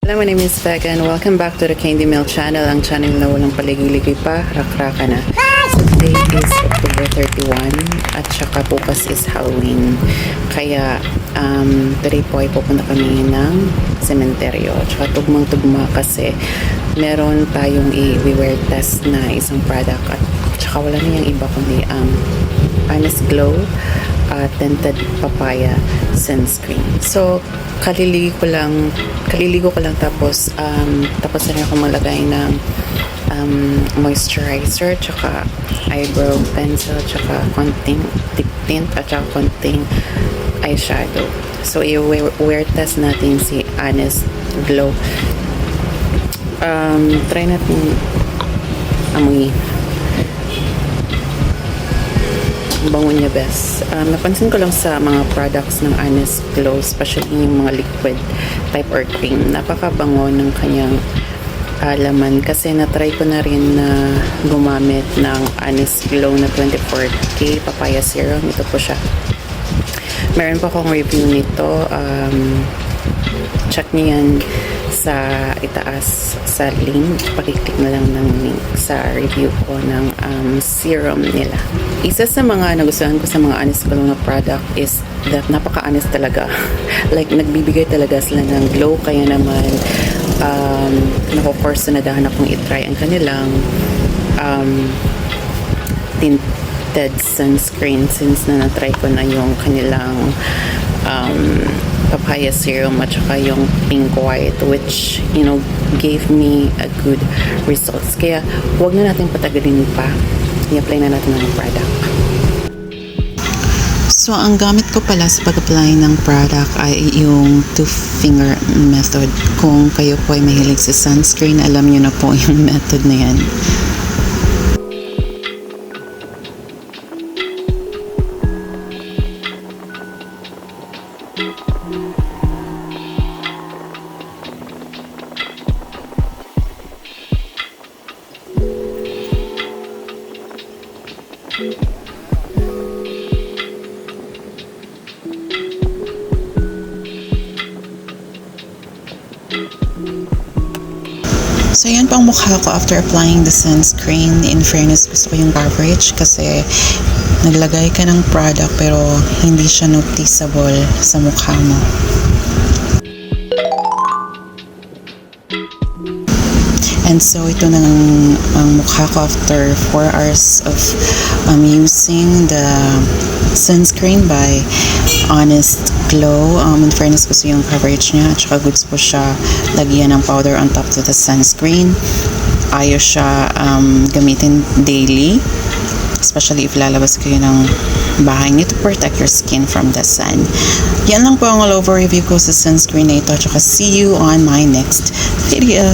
Hello, my name is Becca and welcome back to the Candy Mill channel, ang channel na walang paligiligoy pa, rakraka na. So today is October 31 at saka bukas is Halloween. Kaya today po ay pupunta kami ng sementeryo. Tsaka tugmang-tugma kasi meron tayong i-wear test na isang product at tsaka wala na yung iba kundi Honest Glow tinted papaya sunscreen. So kaliligo ko lang tapos tapos na rin ako maglagay ng moisturizer tsaka eyebrow pencil tsaka konting tip tint at tsaka konting eyeshadow. So i-wear test natin si Honest Glow. Try natin amoy bango niya best. Napansin ko lang sa mga products ng Honest Glow, especially yung mga liquid type or cream, napakabango ng kanyang laman kasi natry ko na rin na gumamit ng Honest Glow na 24K papaya serum. Ito po siya. Meron pa akong review nito. Check niyo yan sa itaas sa link. Pakiclick na lang ng link sa review ko ng serum nila. Isa sa mga nagustuhan ko sa mga Honest Glow na product is that napaka-honest talaga. Like nagbibigay talaga sila ng glow, kaya naman nakukursunadahan akong itry ang kanilang tinted sunscreen since na natry ko na yung kanilang papaya serum at saka yung pink white, which gave me a good results. Kaya huwag na natin patagalin pa, i-apply na natin ang product. So ang gamit ko pala sa pag-apply ng product ay yung 2-finger method. Kung kayo po ay mahilig sa sunscreen, alam nyo na po yung method na yan. So yun po ang mukha ko after applying the sunscreen. In fairness, gusto ko yung coverage kasi naglagay ka ng product pero hindi siya noticeable sa mukha mo. And so ito na ang mukha ko after 4 hours of using the sunscreen by Honest Glow. In fairness, gusto yung coverage niya at saka goods po siya lagyan ng powder on top of the sunscreen. Ayos siya gamitin daily, especially if lalabas kayo ng bahay niyo to protect your skin from the sun. Yan lang po ang all over review ko sa sunscreen na ito. At saka see you on my next video.